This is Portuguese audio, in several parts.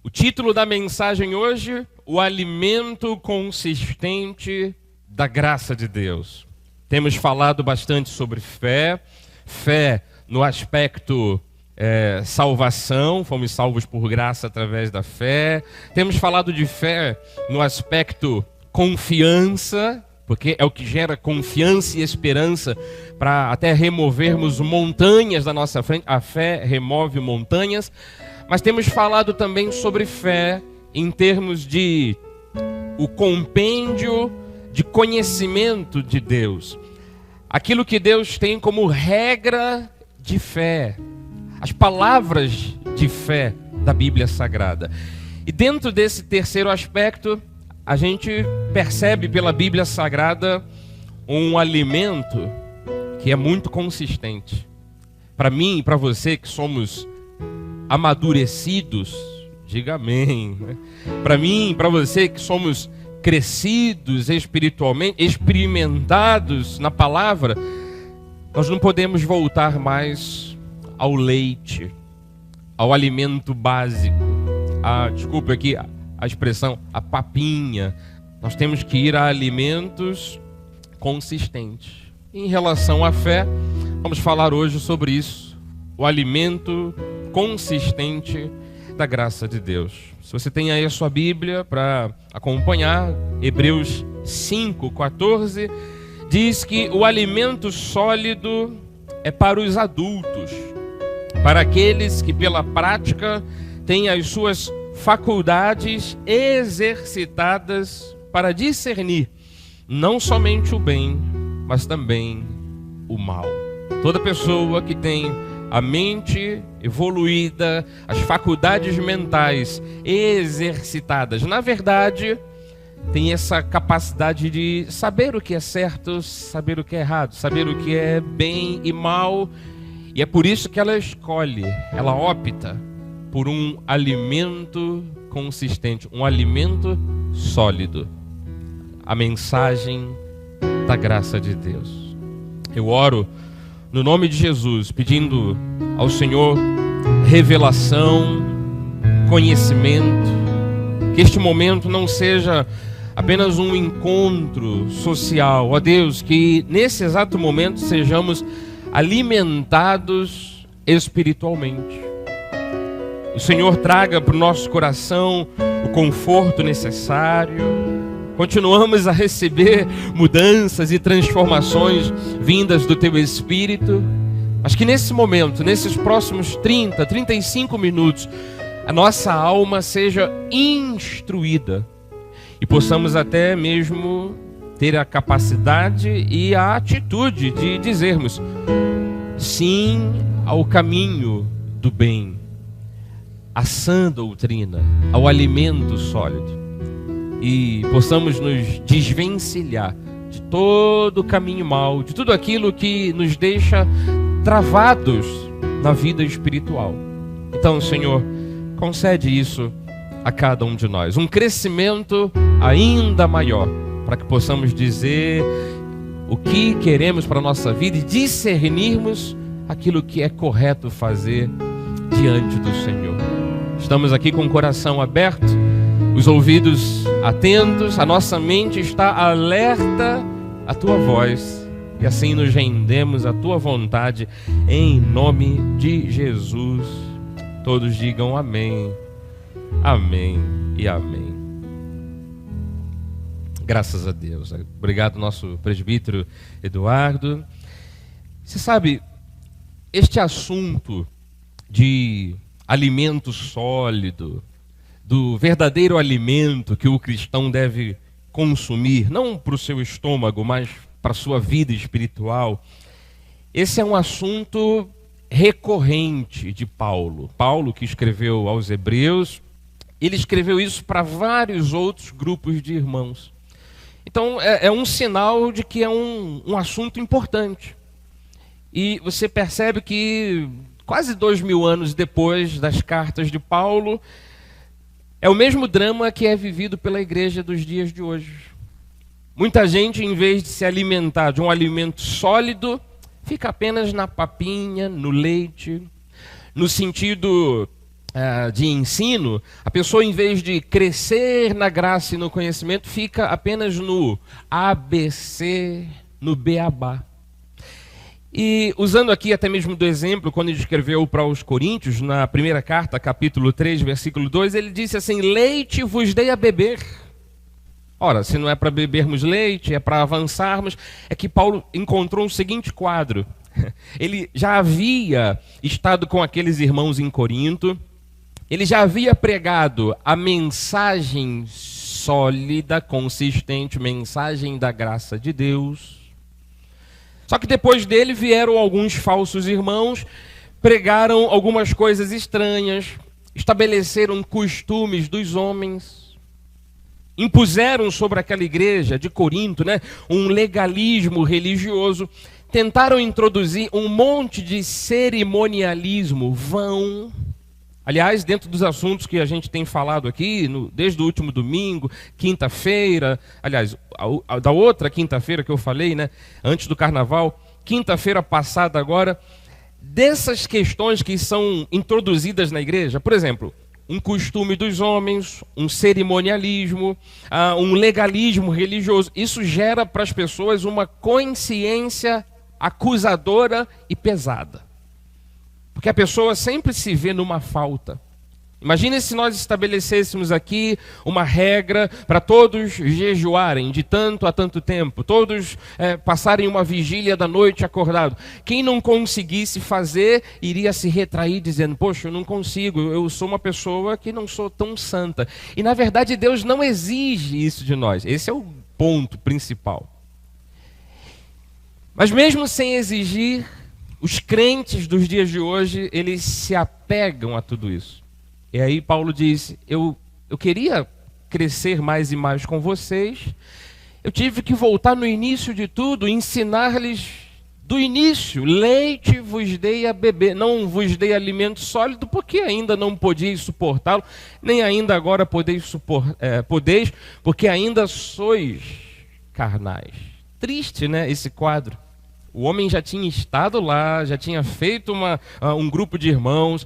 O título da mensagem hoje, o alimento consistente da graça de Deus. Temos falado bastante sobre fé no aspecto salvação, fomos salvos por graça através da fé. Temos falado de fé no aspecto confiança, porque é o que gera confiança e esperança para até removermos montanhas da nossa frente. A fé remove montanhas. Mas temos falado também sobre fé em termos de o compêndio de conhecimento de Deus. Aquilo que Deus tem como regra de fé. As palavras de fé da Bíblia Sagrada. E dentro desse terceiro aspecto, a gente percebe pela Bíblia Sagrada um alimento que é muito consistente. Para mim e para você que somos amadurecidos, diga amém. Para mim e para você que somos crescidos espiritualmente, experimentados na palavra, nós não podemos voltar mais ao leite, ao alimento básico. Desculpa aqui a expressão, a papinha. Nós temos que ir a alimentos consistentes. Em relação à fé, vamos falar hoje sobre isso, o alimento consistente da graça de Deus. Se você tem aí a sua Bíblia para acompanhar, Hebreus 5:14 diz que o alimento sólido é para os adultos, para aqueles que pela prática têm as suas faculdades exercitadas para discernir não somente o bem, mas também o mal. Toda pessoa que tem a mente evoluída, as faculdades mentais exercitadas, na verdade, tem essa capacidade de saber o que é certo, saber o que é errado, saber o que é bem e mal. E é por isso que ela escolhe, ela opta por um alimento consistente, um alimento sólido. A mensagem da graça de Deus. Eu oro no nome de Jesus, pedindo ao Senhor revelação, conhecimento, que este momento não seja apenas um encontro social. Ó Deus, que nesse exato momento sejamos alimentados espiritualmente. O Senhor traga para o nosso coração o conforto necessário. Continuamos a receber mudanças e transformações vindas do Teu Espírito, mas que nesse momento, nesses próximos 30, 35 minutos, a nossa alma seja instruída e possamos até mesmo ter a capacidade e a atitude de dizermos sim ao caminho do bem, à sã doutrina, ao alimento sólido. E possamos nos desvencilhar de todo o caminho mau, de tudo aquilo que nos deixa travados na vida espiritual. Então, Senhor, concede isso a cada um de nós. Um crescimento ainda maior, para que possamos dizer o que queremos para a nossa vida e discernirmos aquilo que é correto fazer diante do Senhor. Estamos aqui com o coração aberto, os ouvidos atentos, a nossa mente está alerta à Tua voz. E assim nos rendemos à Tua vontade, em nome de Jesus. Todos digam amém, amém e amém. Graças a Deus. Obrigado, nosso presbítero Eduardo. Você sabe, este assunto de alimento sólido, do verdadeiro alimento que o cristão deve consumir, não para o seu estômago, mas para a sua vida espiritual. Esse é um assunto recorrente de Paulo. Paulo, que escreveu aos Hebreus, ele escreveu isso para vários outros grupos de irmãos. Então, é um sinal de que é um assunto importante. E você percebe que quase 2000 anos depois das cartas de Paulo, é o mesmo drama que é vivido pela igreja dos dias de hoje. Muita gente, em vez de se alimentar de um alimento sólido, fica apenas na papinha, no leite, no sentido de ensino, a pessoa, em vez de crescer na graça e no conhecimento, fica apenas no ABC, no beabá. E usando aqui até mesmo do exemplo, quando ele escreveu para os Coríntios, na primeira carta, capítulo 3, versículo 2, ele disse assim: leite vos dei a beber. Ora, se não é para bebermos leite, é para avançarmos, é que Paulo encontrou o seguinte quadro. Ele já havia estado com aqueles irmãos em Corinto, ele já havia pregado a mensagem sólida, consistente, mensagem da graça de Deus. Só que depois dele vieram alguns falsos irmãos, pregaram algumas coisas estranhas, estabeleceram costumes dos homens, impuseram sobre aquela igreja de Corinto, um legalismo religioso, tentaram introduzir um monte de cerimonialismo vão. Aliás, dentro dos assuntos que a gente tem falado aqui, desde o último domingo, quinta-feira, aliás, da outra quinta-feira que eu falei, antes do carnaval, quinta-feira passada agora, dessas questões que são introduzidas na igreja, por exemplo, um costume dos homens, um cerimonialismo, um legalismo religioso, isso gera para as pessoas uma consciência acusadora e pesada. Porque a pessoa sempre se vê numa falta. Imagine se nós estabelecêssemos aqui uma regra para todos jejuarem de tanto a tanto tempo, todos passarem uma vigília da noite acordado. Quem não conseguisse fazer, iria se retrair dizendo: poxa, eu não consigo, eu sou uma pessoa que não sou tão santa. E na verdade Deus não exige isso de nós. Esse é o ponto principal. Mas mesmo sem exigir, os crentes dos dias de hoje, eles se apegam a tudo isso. E aí Paulo disse: eu queria crescer mais e mais com vocês, eu tive que voltar no início de tudo, ensinar-lhes do início. Leite vos dei a beber, não vos dei alimento sólido, porque ainda não podíeis suportá-lo, nem ainda agora podeis, porque ainda sois carnais. Triste, esse quadro. O homem já tinha estado lá, já tinha feito um grupo de irmãos,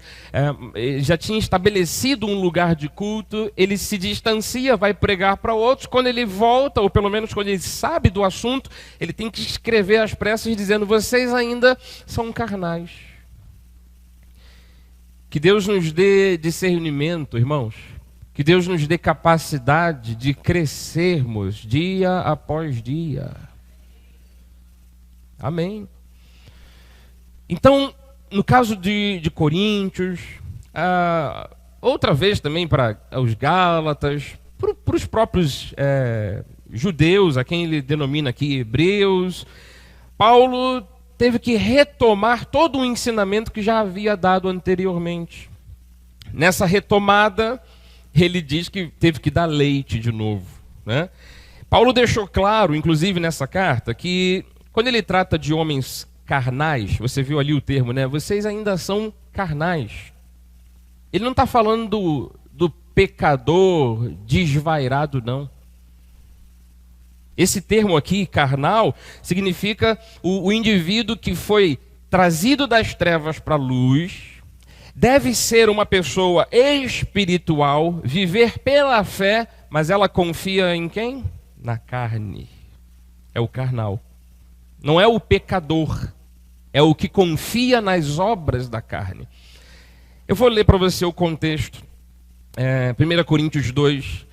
já tinha estabelecido um lugar de culto, ele se distancia, vai pregar para outros. Quando ele volta, ou pelo menos quando ele sabe do assunto, ele tem que escrever às pressas dizendo: vocês ainda são carnais. Que Deus nos dê discernimento, irmãos. Que Deus nos dê capacidade de crescermos dia após dia. Amém. Então, no caso de Coríntios, outra vez também para os Gálatas, para os próprios judeus, a quem ele denomina aqui hebreus, Paulo teve que retomar todo o ensinamento que já havia dado anteriormente. Nessa retomada, ele diz que teve que dar leite de novo, Paulo deixou claro, inclusive nessa carta, que quando ele trata de homens carnais, você viu ali o termo, vocês ainda são carnais. Ele não está falando do pecador desvairado, não. Esse termo aqui, carnal, significa o indivíduo que foi trazido das trevas para a luz, deve ser uma pessoa espiritual, viver pela fé, mas ela confia em quem? Na carne. É o carnal. Não é o pecador, é o que confia nas obras da carne. Eu vou ler para você o contexto. 1 Coríntios 2,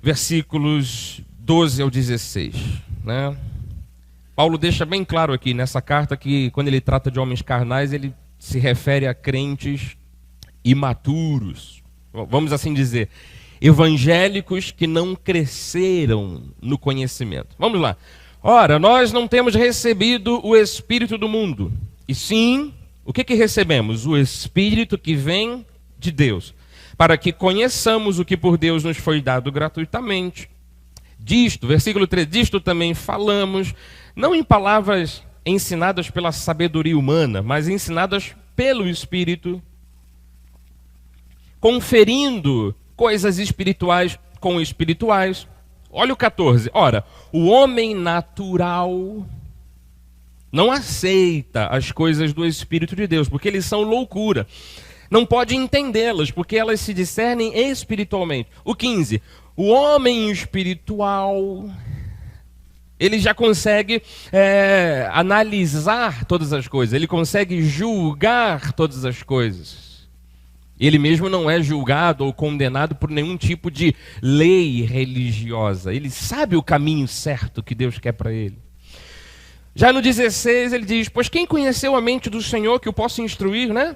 versículos 12 ao 16. Paulo deixa bem claro aqui nessa carta que quando ele trata de homens carnais, ele se refere a crentes imaturos. Vamos assim dizer, evangélicos que não cresceram no conhecimento. Vamos lá. Ora, nós não temos recebido o Espírito do mundo, e sim, o que recebemos? O Espírito que vem de Deus, para que conheçamos o que por Deus nos foi dado gratuitamente. Disto, versículo 3, disto também falamos, não em palavras ensinadas pela sabedoria humana, mas ensinadas pelo Espírito, conferindo coisas espirituais com espirituais. Olha o 14. Ora, o homem natural não aceita as coisas do Espírito de Deus, porque eles são loucura. não pode entendê-las, porque elas se discernem espiritualmente. O 15, o homem espiritual, ele já consegue analisar todas as coisas, ele consegue julgar todas as coisas. Ele mesmo não é julgado ou condenado por nenhum tipo de lei religiosa. Ele sabe o caminho certo que Deus quer para ele. Já no 16 ele diz, pois quem conheceu a mente do Senhor que o possa instruir, né?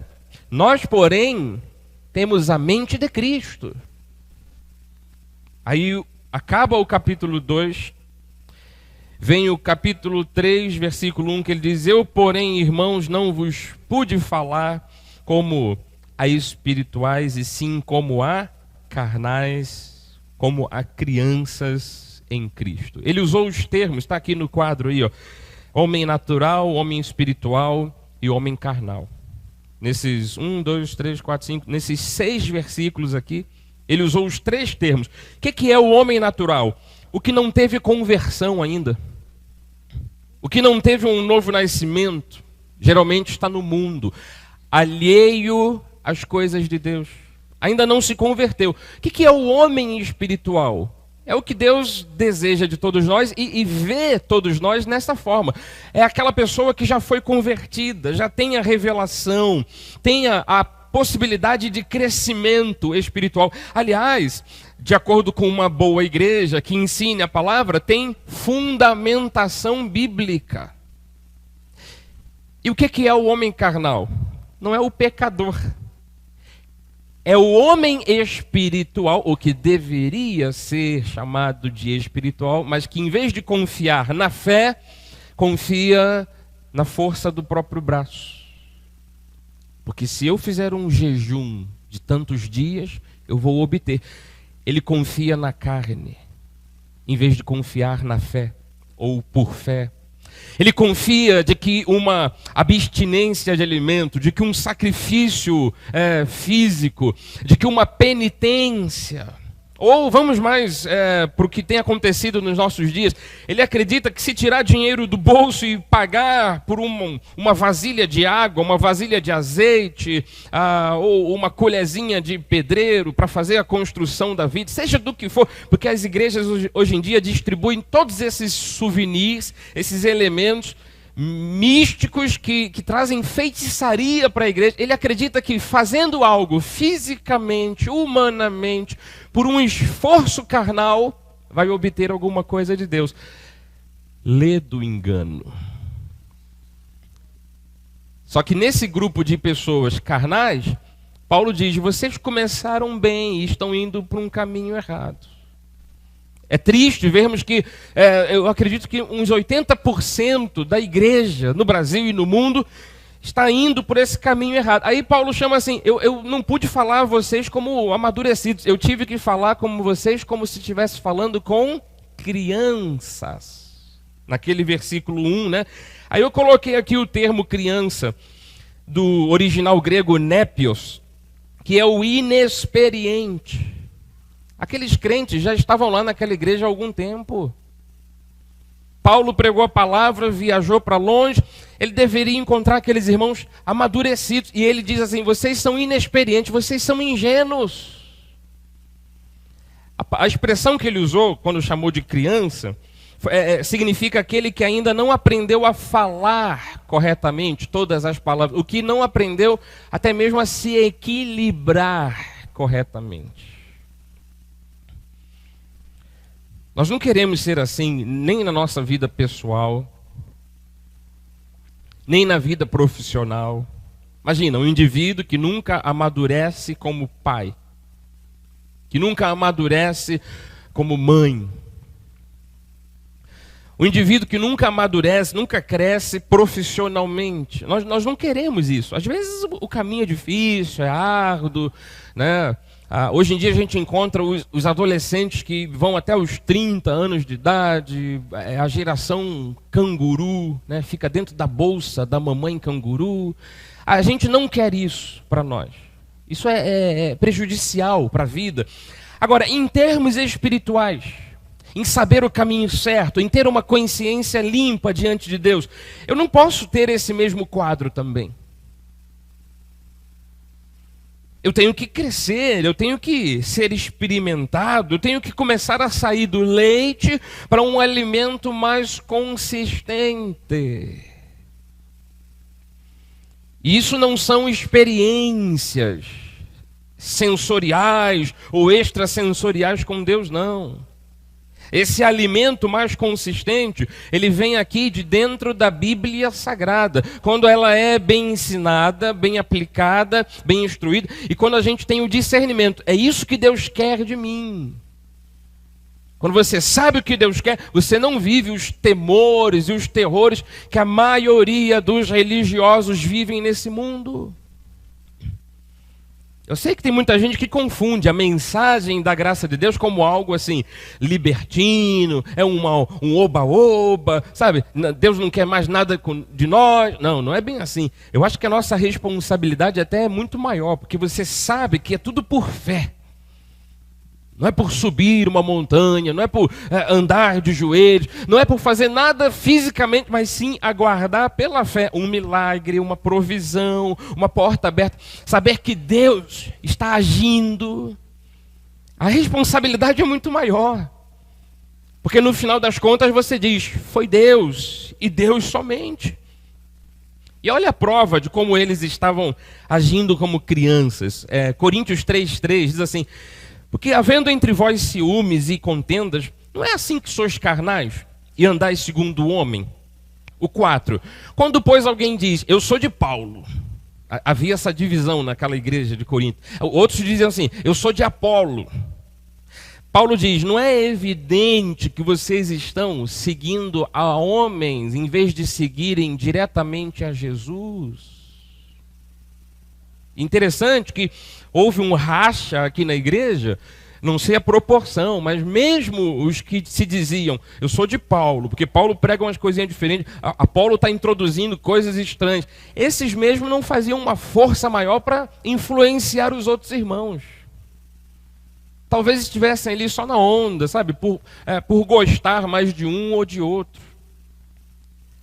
Nós, porém, temos a mente de Cristo. Aí acaba o capítulo 2, vem o capítulo 3, versículo 1, que ele diz, eu, porém, irmãos, não vos pude falar como a espirituais, e sim como a carnais, como a crianças em Cristo. Ele usou os termos, está aqui no quadro aí, ó, homem natural, homem espiritual e homem carnal. Nesses 1, 2, 3, 4, 5, nesses 6 versículos aqui, ele usou os 3 termos. O que é o homem natural? O que não teve conversão ainda. O que não teve um novo nascimento, geralmente está no mundo, alheio às coisas de Deus. Ainda não se converteu. O que é o homem espiritual? É o que Deus deseja de todos nós e vê todos nós nessa forma. É aquela pessoa que já foi convertida, já tem a revelação, tem a possibilidade de crescimento espiritual. Aliás, de acordo com uma boa igreja que ensine a palavra, tem fundamentação bíblica. E o que é o homem carnal? Não é o pecador. É o homem espiritual, o que deveria ser chamado de espiritual, mas que em vez de confiar na fé, confia na força do próprio braço. Porque se eu fizer um jejum de tantos dias, eu vou obter. Ele confia na carne, em vez de confiar na fé, ou por fé. Ele confia de que uma abstinência de alimento, de que um sacrifício físico, de que uma penitência, ou vamos mais para o que tem acontecido nos nossos dias, ele acredita que se tirar dinheiro do bolso e pagar por uma vasilha de água, uma vasilha de azeite, ou uma colherzinha de pedreiro para fazer a construção da vida, seja do que for, porque as igrejas hoje em dia distribuem todos esses souvenirs, esses elementos místicos que trazem feitiçaria para a igreja. Ele acredita que fazendo algo fisicamente, humanamente, por um esforço carnal, vai obter alguma coisa de Deus. Lê do engano. Só que nesse grupo de pessoas carnais, Paulo diz, vocês começaram bem e estão indo por um caminho errado. É triste vermos que, eu acredito que uns 80% da igreja no Brasil e no mundo está indo por esse caminho errado. Aí Paulo chama assim, eu não pude falar a vocês como amadurecidos, eu tive que falar com vocês como se estivesse falando com crianças. Naquele versículo 1, né? Aí eu coloquei aqui o termo criança, do original grego népios, que é o inexperiente. Aqueles crentes já estavam lá naquela igreja há algum tempo. Paulo pregou a palavra, viajou para longe, ele deveria encontrar aqueles irmãos amadurecidos. E ele diz assim, vocês são inexperientes, vocês são ingênuos. A expressão que ele usou, quando chamou de criança, significa aquele que ainda não aprendeu a falar corretamente todas as palavras. O que não aprendeu até mesmo a se equilibrar corretamente. Nós não queremos ser assim, nem na nossa vida pessoal, nem na vida profissional. Imagina, um indivíduo que nunca amadurece como pai, que nunca amadurece como mãe. Um indivíduo que nunca amadurece, nunca cresce profissionalmente. Nós não queremos isso. Às vezes o caminho é difícil, é árduo, né? Hoje em dia a gente encontra os adolescentes que vão até os 30 anos de idade, a geração canguru, né? Fica dentro da bolsa da mamãe canguru. A gente não quer isso para nós. Isso é prejudicial para a vida. Agora, em termos espirituais, em saber o caminho certo, em ter uma consciência limpa diante de Deus, eu não posso ter esse mesmo quadro também. Eu tenho que crescer, eu tenho que ser experimentado, eu tenho que começar a sair do leite para um alimento mais consistente. E isso não são experiências sensoriais ou extrasensoriais com Deus, não. Esse alimento mais consistente, ele vem aqui de dentro da Bíblia Sagrada, quando ela é bem ensinada, bem aplicada, bem instruída, e quando a gente tem o discernimento. É isso que Deus quer de mim. Quando você sabe o que Deus quer, você não vive os temores e os terrores que a maioria dos religiosos vivem nesse mundo. Eu sei que tem muita gente que confunde a mensagem da graça de Deus como algo assim, libertino, é um oba-oba, sabe? Deus não quer mais nada de nós. Não, não é bem assim. Eu acho que a nossa responsabilidade até é muito maior, porque você sabe que é tudo por fé. Não é por subir uma montanha, não é por andar de joelhos, não é por fazer nada fisicamente, mas sim aguardar pela fé um milagre, uma provisão, uma porta aberta. Saber que Deus está agindo. A responsabilidade é muito maior. Porque no final das contas você diz, foi Deus e Deus somente. E olha a prova de como eles estavam agindo como crianças. Coríntios 3:3 diz assim: porque havendo entre vós ciúmes e contendas, não é assim que sois carnais e andais segundo o homem? O 4. Quando, pois, alguém diz, eu sou de Paulo. Havia essa divisão naquela igreja de Corinto. Outros diziam assim, eu sou de Apolo. Paulo diz, não é evidente que vocês estão seguindo a homens em vez de seguirem diretamente a Jesus? Interessante que houve um racha aqui na igreja, não sei a proporção, mas mesmo os que se diziam, eu sou de Paulo, porque Paulo prega umas coisinhas diferentes, Apolo está introduzindo coisas estranhas. Esses mesmos não faziam uma força maior para influenciar os outros irmãos. Talvez estivessem ali só na onda, sabe, por gostar mais de um ou de outro.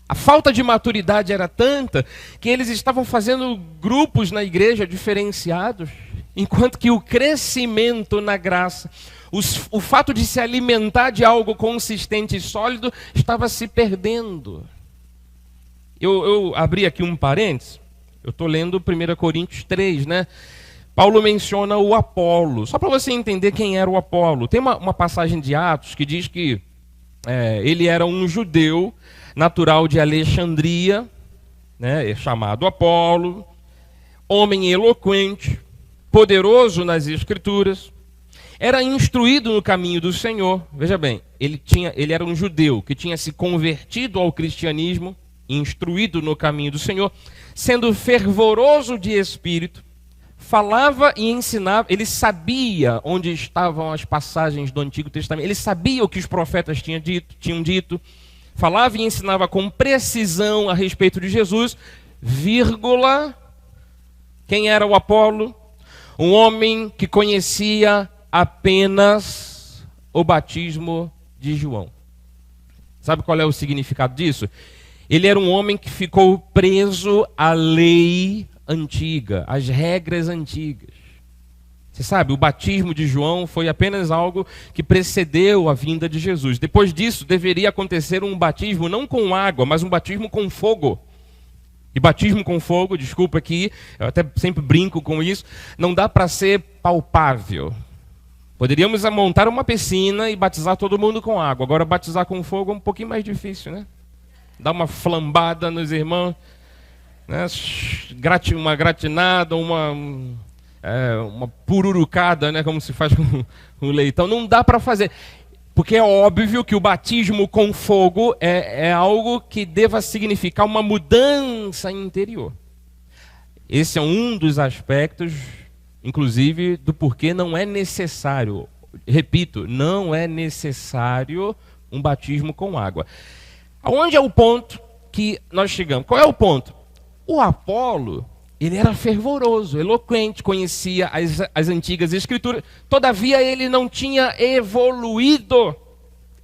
A falta de maturidade era tanta que eles estavam fazendo grupos na igreja diferenciados, enquanto que o crescimento na graça, o fato de se alimentar de algo consistente e sólido, estava se perdendo. Eu abri aqui um parênteses, eu estou lendo 1 Coríntios 3, né? Paulo menciona o Apolo, só para você entender quem era o Apolo. Tem uma passagem de Atos que diz que ele era um judeu natural de Alexandria, né, chamado Apolo, homem eloquente, poderoso nas Escrituras, era instruído no caminho do Senhor. Veja bem, ele era um judeu que tinha se convertido ao cristianismo, instruído no caminho do Senhor, sendo fervoroso de espírito, falava e ensinava, ele sabia onde estavam as passagens do Antigo Testamento, ele sabia o que os profetas tinham dito, falava e ensinava com precisão a respeito de Jesus, vírgula, quem era o Apolo? Um homem que conhecia apenas o batismo de João. Sabe qual é o significado disso? Ele era um homem que ficou preso à lei antiga, às regras antigas. Você sabe, o batismo de João foi apenas algo que precedeu a vinda de Jesus. Depois disso, deveria acontecer um batismo não com água, mas um batismo com fogo. E batismo com fogo, desculpa aqui, eu até sempre brinco com isso, não dá para ser palpável. Poderíamos montar uma piscina e batizar todo mundo com água. Agora, batizar com fogo é um pouquinho mais difícil, né? Dar uma flambada nos irmãos, né? Uma gratinada, uma pururucada, né, como se faz com o leitão, não dá para fazer, porque é óbvio que o batismo com fogo é algo que deva significar uma mudança interior. Esse é um dos aspectos, inclusive, do porquê não é necessário, repito, não é necessário um batismo com água. Aonde é o ponto que nós chegamos? Qual é o ponto? O Apolo, ele era fervoroso, eloquente, conhecia as antigas escrituras, todavia ele não tinha evoluído,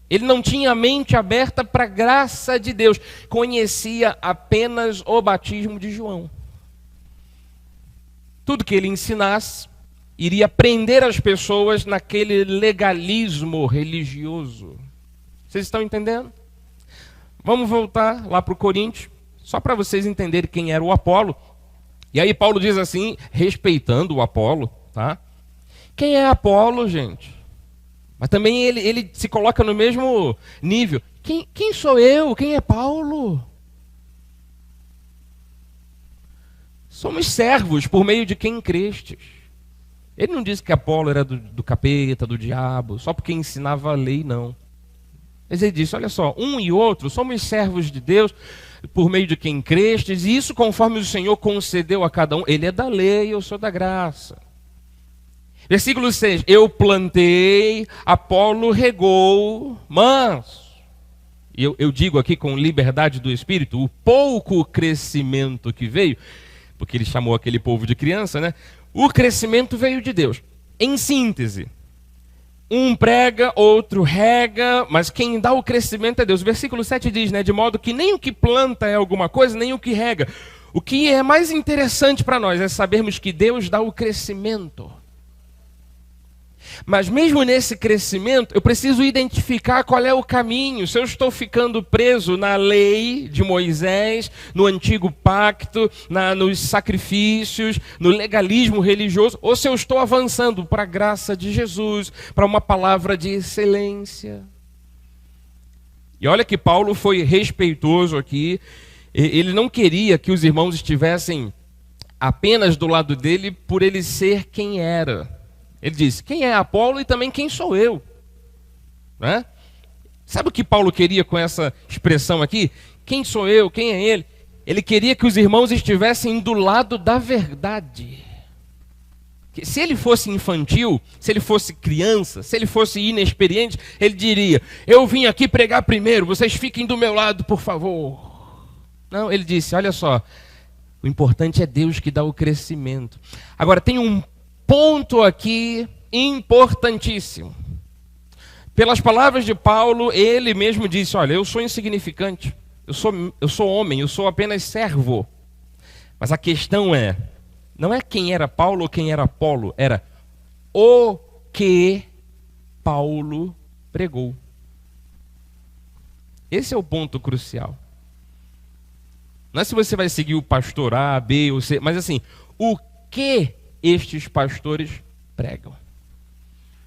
ele não tinha a mente aberta para a graça de Deus, conhecia apenas o batismo de João. tudo que ele ensinasse iria prender as pessoas naquele legalismo religioso. Vocês estão entendendo? Vamos voltar lá para o Coríntios, só para vocês entenderem quem era o Apolo. E aí Paulo diz assim, respeitando o Apolo, tá? Quem é Apolo, gente? Mas também ele se coloca no mesmo nível. Quem sou eu? Quem é Paulo? Somos servos por meio de quem crestes. Ele não disse que Apolo era do capeta, do diabo, só porque ensinava a lei, não. Mas ele disse, olha só, um e outro somos servos de Deus por meio de quem crestes, e isso conforme o Senhor concedeu a cada um. Ele é da lei, eu sou da graça. Versículo 6, eu plantei, Apolo regou, mas, eu digo aqui com liberdade do Espírito, o pouco crescimento que veio, porque ele chamou aquele povo de criança, né? O crescimento veio de Deus. Em síntese, um prega, outro rega, mas quem dá o crescimento é Deus. Versículo 7 diz, né? De modo que nem o que planta é alguma coisa, nem o que rega. O que é mais interessante para nós é sabermos que Deus dá o crescimento. Mas mesmo nesse crescimento, eu preciso identificar qual é o caminho. Se eu estou ficando preso na lei de Moisés, no antigo pacto, nos sacrifícios, no legalismo religioso, ou se eu estou avançando para a graça de Jesus, para uma palavra de excelência. E olha que Paulo foi respeitoso aqui. Ele não queria que os irmãos estivessem apenas do lado dele por ele ser quem era. Ele disse, quem é Apolo e também quem sou eu? Né? Sabe o que Paulo queria com essa expressão aqui? Quem sou eu? Quem é ele? Ele queria que os irmãos estivessem do lado da verdade. Se ele fosse infantil, se ele fosse criança, se ele fosse inexperiente, ele diria, eu vim aqui pregar primeiro, vocês fiquem do meu lado, por favor. Não, ele disse, olha só, o importante é Deus que dá o crescimento. Agora, tem um ponto aqui importantíssimo. Pelas palavras de Paulo, ele mesmo disse, olha, eu sou insignificante, eu sou homem, eu sou apenas servo. Mas a questão não é quem era Paulo ou quem era Apolo, era o que Paulo pregou. Esse é o ponto crucial. Não é se você vai seguir o pastor A, B ou C, mas assim, o que estes pastores pregam.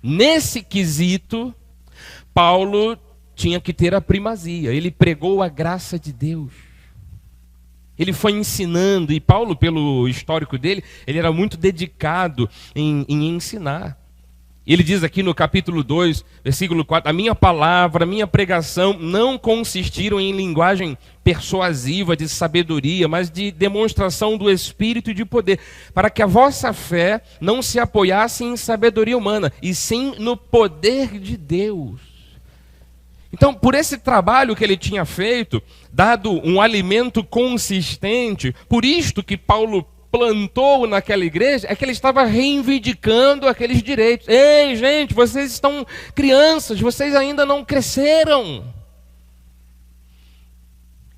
Nesse quesito, Paulo tinha que ter a primazia. Ele pregou a graça de Deus. Ele foi ensinando, e Paulo, pelo histórico dele, ele era muito dedicado em ensinar. Ele diz aqui no capítulo 2, versículo 4, a minha palavra, a minha pregação não consistiram em linguagem persuasiva de sabedoria, mas de demonstração do Espírito e de poder, para que a vossa fé não se apoiasse em sabedoria humana, e sim no poder de Deus. Então, por esse trabalho que ele tinha feito, dado um alimento consistente, por isto que Paulo plantou naquela igreja, é que ele estava reivindicando aqueles direitos. Ei, gente, vocês estão crianças, vocês ainda não cresceram.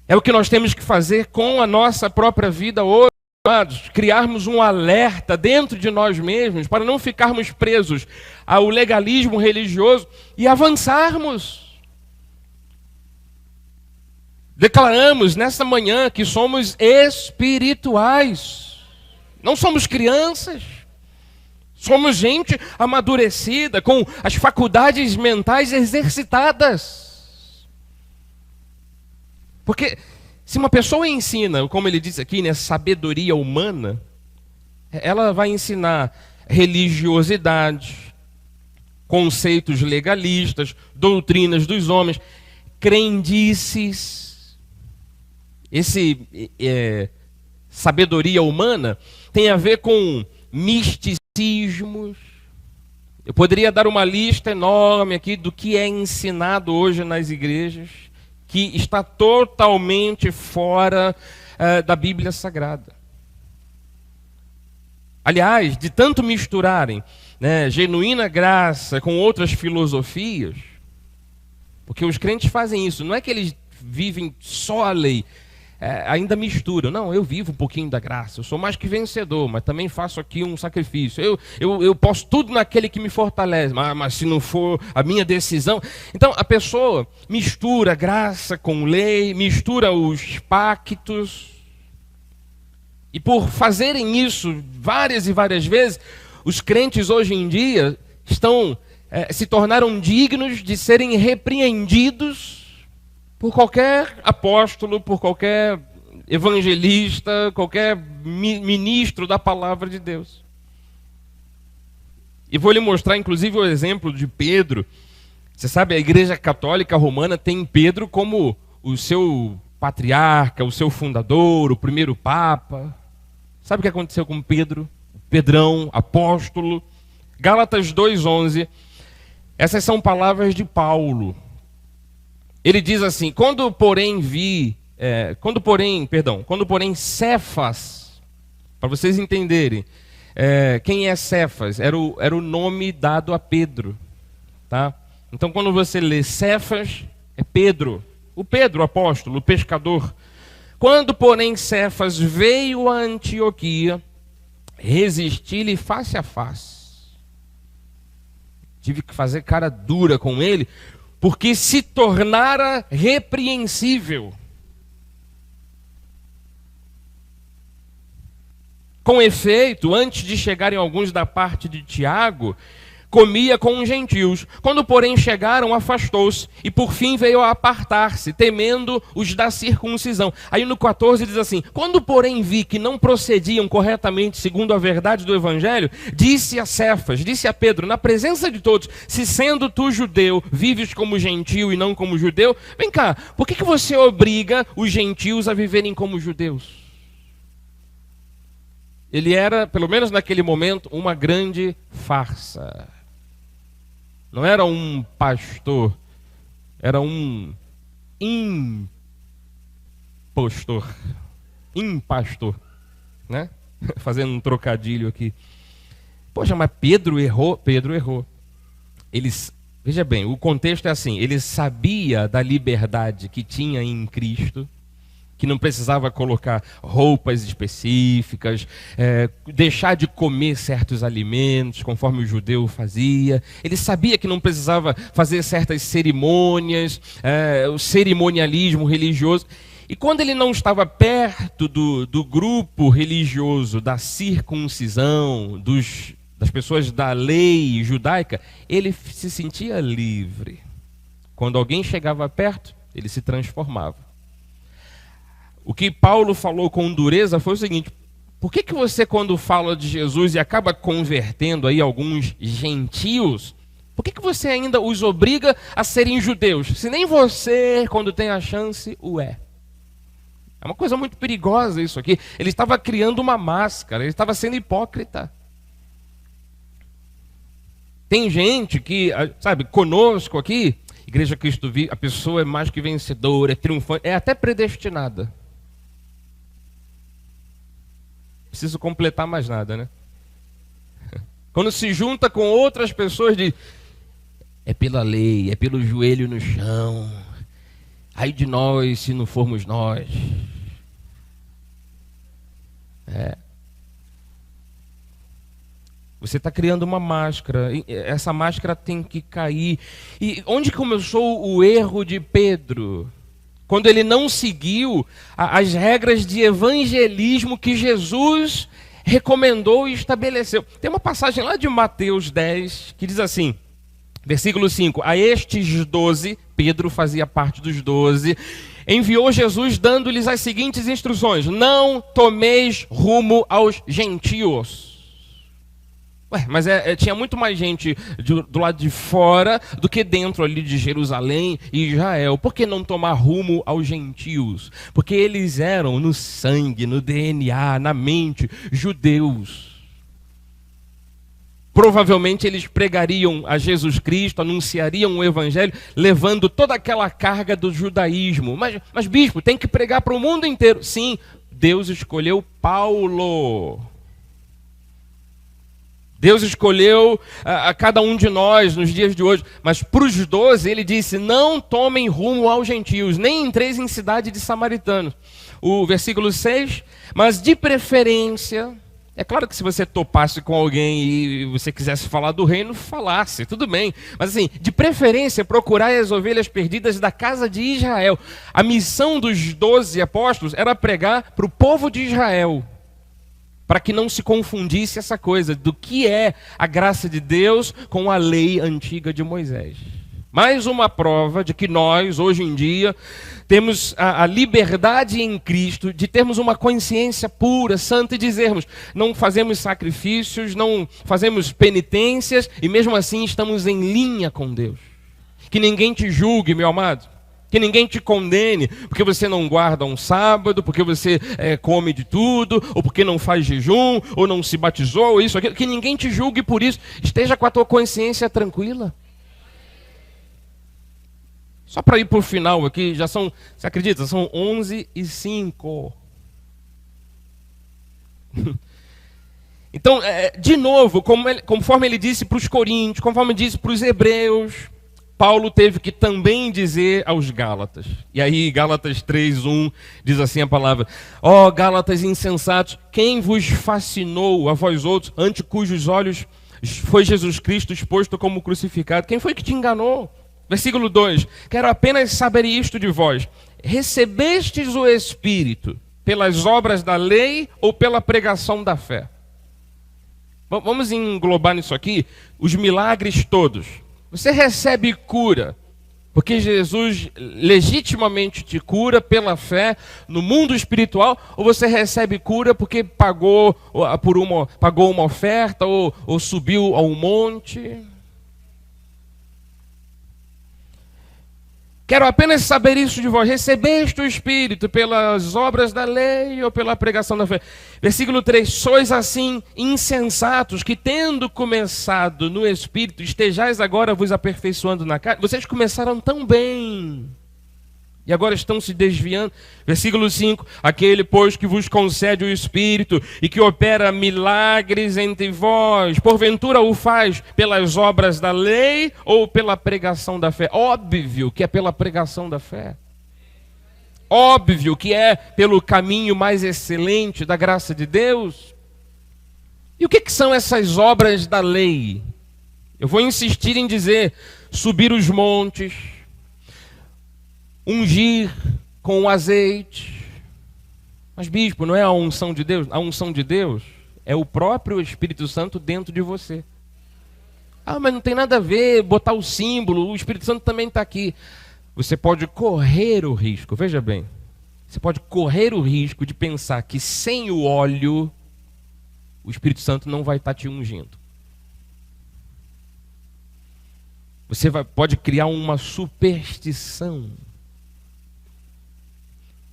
É o que nós temos que fazer com a nossa própria vida hoje, amados, criarmos um alerta dentro de nós mesmos, para não ficarmos presos ao legalismo religioso e avançarmos. Declaramos nesta manhã que somos espirituais. Não somos crianças, somos gente amadurecida, com as faculdades mentais exercitadas. Porque se uma pessoa ensina, como ele diz aqui, né, sabedoria humana, ela vai ensinar religiosidade, conceitos legalistas, doutrinas dos homens, crendices. Sabedoria humana tem a ver com misticismos. Eu poderia dar uma lista enorme aqui do que é ensinado hoje nas igrejas, que está totalmente fora da Bíblia Sagrada. Aliás, de tanto misturarem, né, genuína graça com outras filosofias, porque os crentes fazem isso, não é que eles vivem só a lei, ainda misturam. Não, eu vivo um pouquinho da graça, eu sou mais que vencedor, mas também faço aqui um sacrifício. Eu posso tudo naquele que me fortalece, mas se não for a minha decisão... Então, a pessoa mistura graça com lei, mistura os pactos. E por fazerem isso várias e várias vezes, os crentes hoje em dia se tornaram dignos de serem repreendidos por qualquer apóstolo, por qualquer evangelista, qualquer ministro da palavra de Deus. E vou lhe mostrar, inclusive, o exemplo de Pedro. Você sabe, a Igreja Católica Romana tem Pedro como o seu patriarca, o seu fundador, o primeiro papa. Sabe o que aconteceu com Pedro? Pedrão, apóstolo. Gálatas 2:11. Essas são palavras de Paulo. Ele diz assim: quando porém Cefas, para vocês entenderem, quem é Cefas? Era o nome dado a Pedro, tá? Então quando você lê Cefas, é Pedro, o apóstolo, o pescador. Quando porém Cefas veio a Antioquia, resisti-lhe face a face. Tive que fazer cara dura com ele, porque se tornara repreensível. Com efeito, antes de chegarem alguns da parte de Tiago, comia com os gentios. Quando, porém, chegaram, afastou-se, e por fim veio a apartar-se, temendo os da circuncisão. Aí no 14 diz assim: quando, porém, vi que não procediam corretamente segundo a verdade do evangelho, disse a Cefas, disse a Pedro, na presença de todos: se sendo tu judeu, vives como gentio e não como judeu, vem cá, por que você obriga os gentios a viverem como judeus? Ele era, pelo menos naquele momento, uma grande farsa. Não era um pastor, era um impastor, né? Fazendo um trocadilho aqui. Poxa, mas Pedro errou. Veja bem, o contexto é assim: ele sabia da liberdade que tinha em Cristo, que não precisava colocar roupas específicas, deixar de comer certos alimentos, conforme o judeu fazia. Ele sabia que não precisava fazer certas cerimônias, o cerimonialismo religioso. E quando ele não estava perto do grupo religioso, da circuncisão, das pessoas da lei judaica, ele se sentia livre. Quando alguém chegava perto, ele se transformava. O que Paulo falou com dureza foi o seguinte: por que você, quando fala de Jesus e acaba convertendo aí alguns gentios, por que você ainda os obriga a serem judeus, se nem você, quando tem a chance, o é? É uma coisa muito perigosa isso aqui. Ele estava criando uma máscara, ele estava sendo hipócrita. Tem gente que, sabe, conosco aqui, Igreja Cristo Vive, a pessoa é mais que vencedora, é triunfante, é até predestinada. Preciso completar mais nada, né? Quando se junta com outras pessoas, diz: é pela lei, é pelo joelho no chão. Ai de nós se não formos nós. Você está criando uma máscara. Essa máscara tem que cair. E onde começou o erro de Pedro? Quando ele não seguiu as regras de evangelismo que Jesus recomendou e estabeleceu. Tem uma passagem lá de Mateus 10 que diz assim, versículo 5: a estes 12, Pedro fazia parte dos 12, enviou Jesus dando-lhes as seguintes instruções: não tomeis rumo aos gentios. Mas tinha muito mais gente do lado de fora do que dentro ali de Jerusalém e Israel. Por que não tomar rumo aos gentios? Porque eles eram no sangue, no DNA, na mente, judeus. Provavelmente eles pregariam a Jesus Cristo, anunciariam o evangelho, levando toda aquela carga do judaísmo. Mas bispo, tem que pregar para o mundo inteiro. Sim, Deus escolheu Paulo. Deus escolheu a cada um de nós nos dias de hoje, mas para os 12 ele disse: não tomem rumo aos gentios, nem entreis em cidade de samaritanos. O versículo 6, mas de preferência, é claro que se você topasse com alguém e você quisesse falar do reino, falasse, tudo bem. Mas assim, de preferência, procurai as ovelhas perdidas da casa de Israel. A missão dos 12 apóstolos era pregar para o povo de Israel, para que não se confundisse essa coisa do que é a graça de Deus com a lei antiga de Moisés. Mais uma prova de que nós, hoje em dia, temos a liberdade em Cristo de termos uma consciência pura, santa e dizermos: não fazemos sacrifícios, não fazemos penitências e mesmo assim estamos em linha com Deus. Que ninguém te julgue, meu amado. Que ninguém te condene porque você não guarda um sábado, porque você come de tudo, ou porque não faz jejum, ou não se batizou, ou isso, aquilo. Que ninguém te julgue por isso. Esteja com a tua consciência tranquila. Só para ir para o final aqui, já são, você acredita, são 11h05. Então, de novo, conforme ele disse para os coríntios, conforme ele disse para os hebreus, Paulo teve que também dizer aos Gálatas. E aí, Gálatas 3:1 diz assim a palavra: ó Gálatas insensatos, quem vos fascinou a vós outros, ante cujos olhos foi Jesus Cristo exposto como crucificado? Quem foi que te enganou? Versículo 2: quero apenas saber isto de vós: recebestes o Espírito pelas obras da lei ou pela pregação da fé? Vamos englobar nisso aqui os milagres todos. Você recebe cura porque Jesus legitimamente te cura pela fé no mundo espiritual, ou você recebe cura porque pagou uma oferta ou subiu a um monte? Quero apenas saber isso de vós: recebeste o Espírito pelas obras da lei ou pela pregação da fé? Versículo 3: sois assim insensatos, que tendo começado no Espírito, estejais agora vos aperfeiçoando na carne. Vocês começaram tão bem e agora estão se desviando. Versículo 5: aquele, pois, que vos concede o Espírito e que opera milagres entre vós, porventura o faz pelas obras da lei ou pela pregação da fé? Óbvio que é pela pregação da fé. Óbvio que é pelo caminho mais excelente da graça de Deus. E o que são essas obras da lei? Eu vou insistir em dizer: subir os montes, ungir com azeite. Mas, bispo, não é a unção de Deus? A unção de Deus é o próprio Espírito Santo dentro de você. Ah, mas não tem nada a ver, botar o símbolo, o Espírito Santo também está aqui. Você pode correr o risco, veja bem, você pode correr o risco de pensar que sem o óleo, o Espírito Santo não vai estar te ungindo. Você pode criar uma superstição.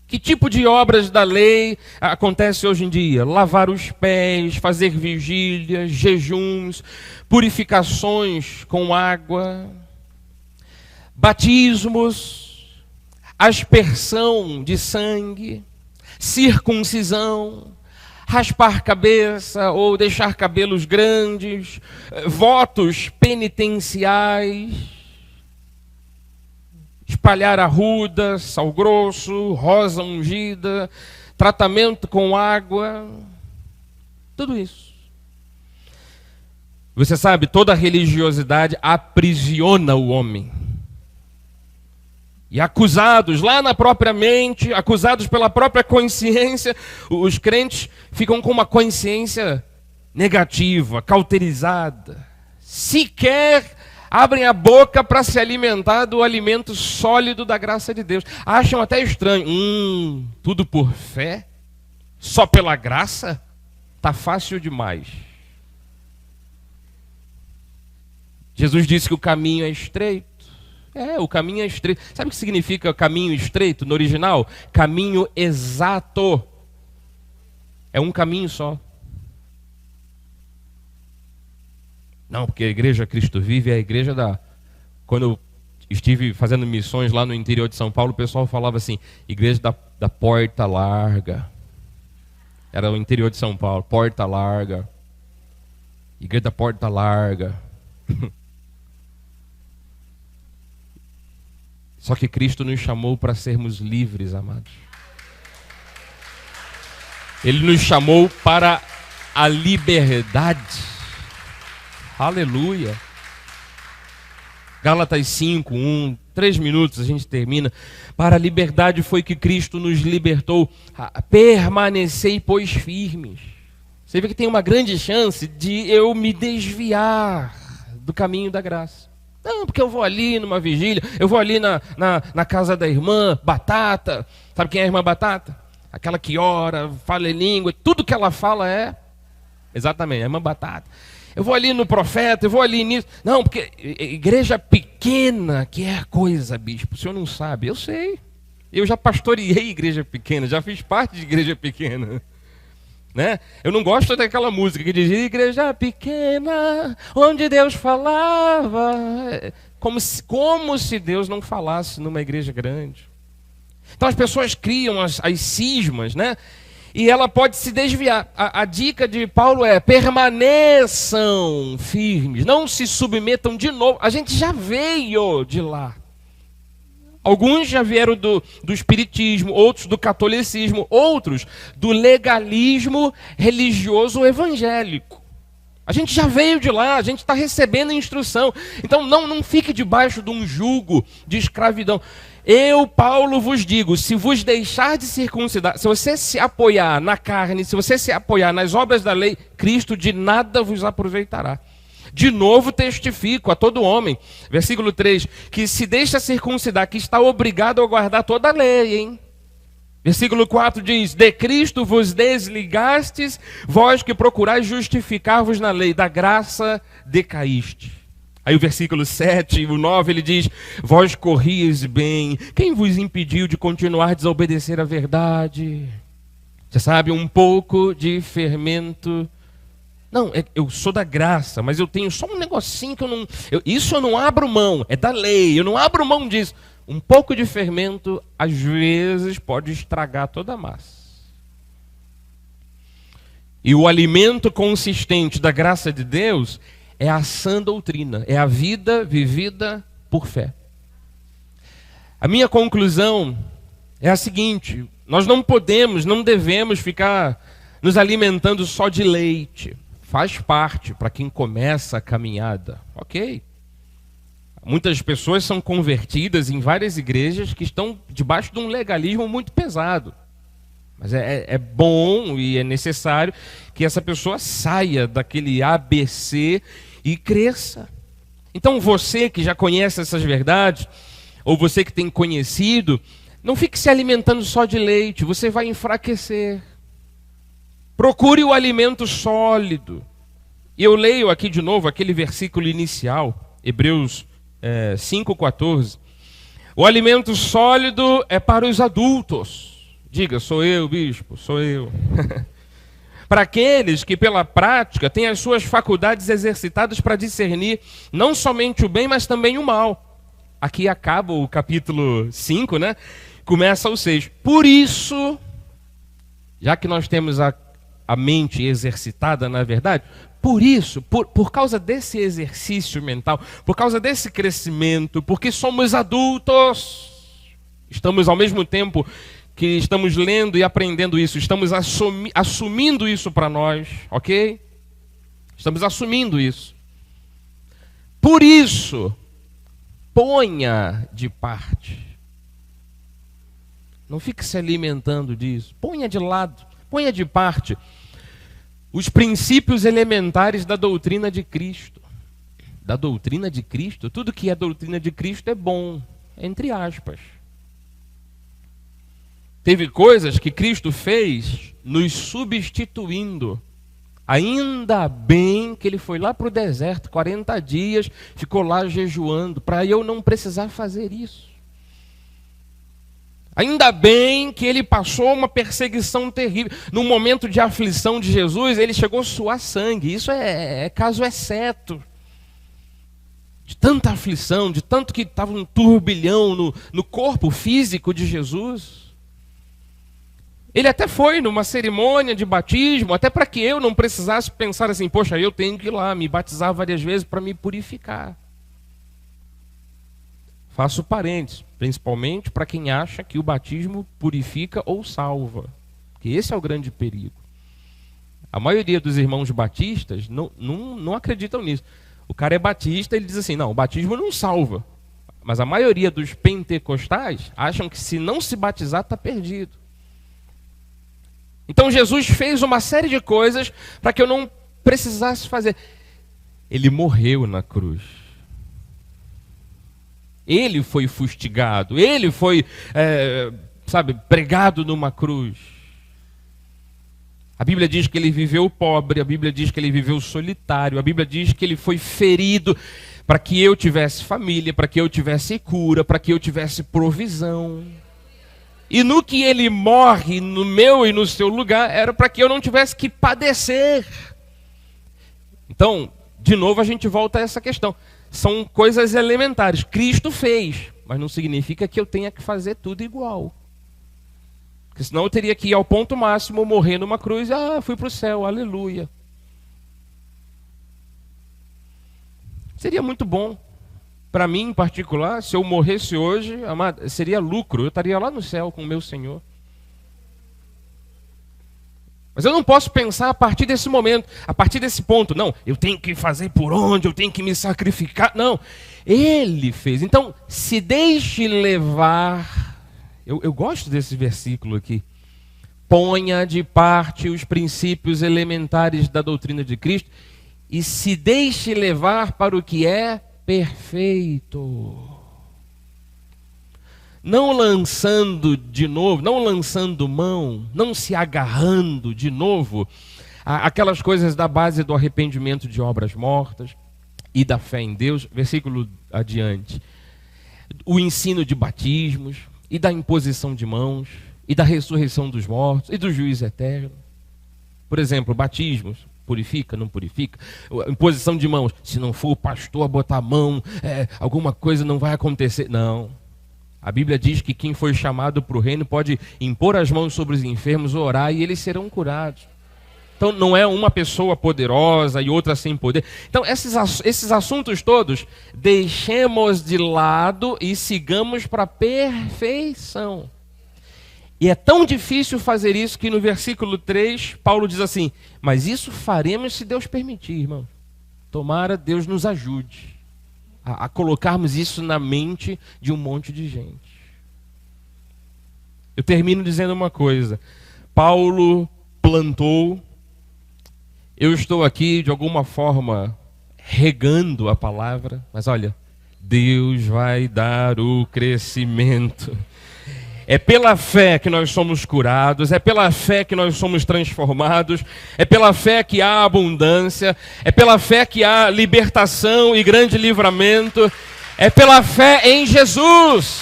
Que tipo de obras da lei acontece hoje em dia? Lavar os pés, fazer vigílias, jejuns, purificações com água, batismos, aspersão de sangue, circuncisão, raspar cabeça ou deixar cabelos grandes, votos penitenciais, espalhar arruda, sal grosso, rosa ungida, tratamento com água, tudo isso. Você sabe, toda religiosidade aprisiona o homem. E acusados lá na própria mente, acusados pela própria consciência, os crentes ficam com uma consciência negativa, cauterizada. Sequer abrem a boca para se alimentar do alimento sólido da graça de Deus. Acham até estranho. Tudo por fé? Só pela graça? Tá fácil demais. Jesus disse que o caminho é estreito. O caminho é estreito. Sabe o que significa caminho estreito no original? Caminho exato. É um caminho só. Não, porque a igreja Cristo Vive é a igreja da... Quando eu estive fazendo missões lá no interior de São Paulo, o pessoal falava assim, igreja da porta larga. Era o interior de São Paulo, porta larga. Igreja da porta larga. Só que Cristo nos chamou para sermos livres, amados. Ele nos chamou para a liberdade. Aleluia. Gálatas 5, 3 minutos a gente termina. Para a liberdade foi que Cristo nos libertou. Permanecei, pois, firmes. Você vê que tem uma grande chance de eu me desviar do caminho da graça. Não, porque eu vou ali numa vigília, eu vou ali na casa da irmã Batata. Sabe quem é a irmã Batata? Aquela que ora, fala em língua, tudo que ela fala é... Exatamente, a irmã Batata. Eu vou ali no profeta, eu vou ali nisso. Não, porque igreja pequena, que é coisa, bispo. O senhor não sabe, eu sei. Eu já pastoreei igreja pequena, já fiz parte de igreja pequena. Né? Eu não gosto daquela música que diz igreja pequena, onde Deus falava. Como se Deus não falasse numa igreja grande. Então as pessoas criam as cismas, né? E ela pode se desviar. A dica de Paulo é: permaneçam firmes, não se submetam de novo. A gente já veio de lá. Alguns já vieram do espiritismo, outros do catolicismo, outros do legalismo religioso evangélico. A gente já veio de lá, a gente está recebendo instrução. Então não fique debaixo de um jugo de escravidão. Eu, Paulo, vos digo, se vos deixar de circuncidar, se você se apoiar na carne, se você se apoiar nas obras da lei, Cristo de nada vos aproveitará. De novo testifico a todo homem, versículo 3, que se deixa circuncidar, que está obrigado a guardar toda a lei, hein? Versículo 4 diz: de Cristo vos desligastes, vós que procurais justificar-vos na lei, da graça decaíste. Aí o versículo 7 e o 9 ele diz: vós corrieis bem, quem vos impediu de continuar a desobedecer a verdade? Você sabe, um pouco de fermento. Não, eu sou da graça, mas eu tenho só um negocinho que isso eu não abro mão, é da lei, eu não abro mão disso. Um pouco de fermento, às vezes, pode estragar toda a massa. E o alimento consistente da graça de Deus é a sã doutrina, é a vida vivida por fé. A minha conclusão é a seguinte: nós não podemos, não devemos ficar nos alimentando só de leite. Faz parte para quem começa a caminhada, ok? Muitas pessoas são convertidas em várias igrejas que estão debaixo de um legalismo muito pesado. Mas é bom e é necessário que essa pessoa saia daquele ABC e cresça. Então você que já conhece essas verdades, ou você que tem conhecido, não fique se alimentando só de leite, você vai enfraquecer. Procure o alimento sólido. E eu leio aqui de novo aquele versículo inicial, Hebreus 5,14. O alimento sólido é para os adultos. Diga, sou eu, bispo, sou eu. Para aqueles que pela prática têm as suas faculdades exercitadas para discernir não somente o bem, mas também o mal. Aqui acaba o capítulo 5, né? Começa o 6. Por isso, já que nós temos a mente exercitada na verdade, por isso, por causa desse exercício mental, por causa desse crescimento, porque somos adultos, estamos ao mesmo tempo que estamos lendo e aprendendo isso, estamos assumindo isso para nós, ok? Estamos assumindo isso. Por isso, ponha de parte. Não fique se alimentando disso. Ponha de lado, ponha de parte os princípios elementares da doutrina de Cristo. Da doutrina de Cristo? Tudo que é doutrina de Cristo é bom, entre aspas. Teve coisas que Cristo fez nos substituindo. Ainda bem que ele foi lá para o deserto, 40 dias, ficou lá jejuando, para eu não precisar fazer isso. Ainda bem que ele passou uma perseguição terrível. No momento de aflição de Jesus, ele chegou a suar sangue. Isso é caso exceto. De tanta aflição, de tanto que estava um turbilhão no corpo físico de Jesus. Ele até foi numa cerimônia de batismo, até para que eu não precisasse pensar assim, poxa, eu tenho que ir lá me batizar várias vezes para me purificar. Faço parênteses, principalmente para quem acha que o batismo purifica ou salva, porque esse é o grande perigo. A maioria dos irmãos batistas não acreditam nisso. O cara é batista, ele diz assim, não, o batismo não salva. Mas a maioria dos pentecostais acham que se não se batizar, está perdido. Então Jesus fez uma série de coisas para que eu não precisasse fazer. Ele morreu na cruz. Ele foi fustigado. Ele foi, pregado numa cruz. A Bíblia diz que ele viveu pobre, a Bíblia diz que ele viveu solitário, a Bíblia diz que ele foi ferido para que eu tivesse família, para que eu tivesse cura, para que eu tivesse provisão. E no que ele morre no meu e no seu lugar, era para que eu não tivesse que padecer. Então, de novo a gente volta a essa questão. São coisas elementares. Cristo fez, mas não significa que eu tenha que fazer tudo igual. Porque senão eu teria que ir ao ponto máximo, morrer numa cruz, fui para o céu, aleluia. Seria muito bom. Para mim, em particular, se eu morresse hoje, seria lucro. Eu estaria lá no céu com o meu Senhor. Mas eu não posso pensar a partir desse momento, a partir desse ponto. Não, eu tenho que fazer por onde, eu tenho que me sacrificar. Não, Ele fez. Então, se deixe levar. Eu gosto desse versículo aqui. Ponha de parte os princípios elementares da doutrina de Cristo e se deixe levar para o que é perfeito. Não lançando de novo, não lançando mão, não se agarrando de novo aquelas coisas da base do arrependimento de obras mortas e da fé em Deus. Versículo adiante. O ensino de batismos e da imposição de mãos e da ressurreição dos mortos e do juízo eterno. Por exemplo, batismos. Purifica, não purifica? Imposição de mãos. Se não for o pastor a botar a mão, alguma coisa não vai acontecer. Não. A Bíblia diz que quem foi chamado para o reino pode impor as mãos sobre os enfermos, orar e eles serão curados. Então não é uma pessoa poderosa e outra sem poder. Então esses assuntos todos, deixemos de lado e sigamos para a perfeição. E é tão difícil fazer isso que no versículo 3, Paulo diz assim, mas isso faremos se Deus permitir, irmão. Tomara Deus nos ajude a colocarmos isso na mente de um monte de gente. Eu termino dizendo uma coisa. Paulo plantou, eu estou aqui de alguma forma regando a palavra, mas olha, Deus vai dar o crescimento. É pela fé que nós somos curados, é pela fé que nós somos transformados, é pela fé que há abundância, é pela fé que há libertação e grande livramento, é pela fé em Jesus.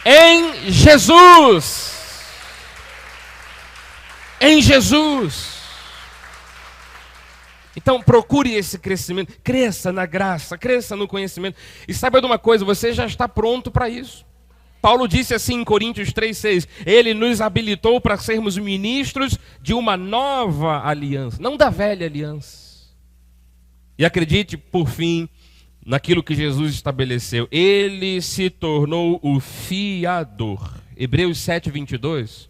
Em Jesus. Em Jesus. Então procure esse crescimento, cresça na graça, cresça no conhecimento. E saiba de uma coisa, você já está pronto para isso. Paulo disse assim em Coríntios 3,6, ele nos habilitou para sermos ministros de uma nova aliança, não da velha aliança. E acredite, por fim, naquilo que Jesus estabeleceu. Ele se tornou o fiador. Hebreus 7,22.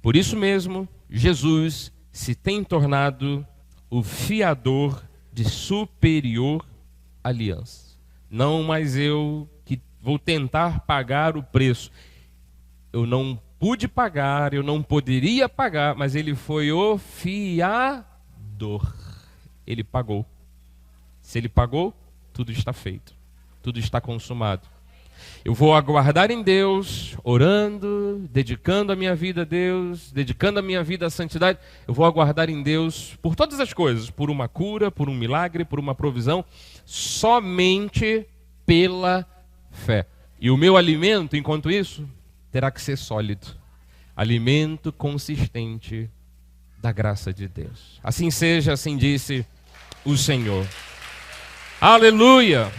Por isso mesmo, Jesus se tem tornado o fiador de superior aliança. Não mais eu que vou tentar pagar o preço. Eu não pude pagar, eu não poderia pagar, mas ele foi o fiador. Ele pagou. Se ele pagou, tudo está feito. Tudo está consumado. Eu vou aguardar em Deus, orando, dedicando a minha vida a Deus, dedicando a minha vida à santidade. Eu vou aguardar em Deus por todas as coisas, por uma cura, por um milagre, por uma provisão, somente pela fé. E o meu alimento, enquanto isso, terá que ser sólido. Alimento consistente da graça de Deus. Assim seja, assim disse o Senhor. Aleluia!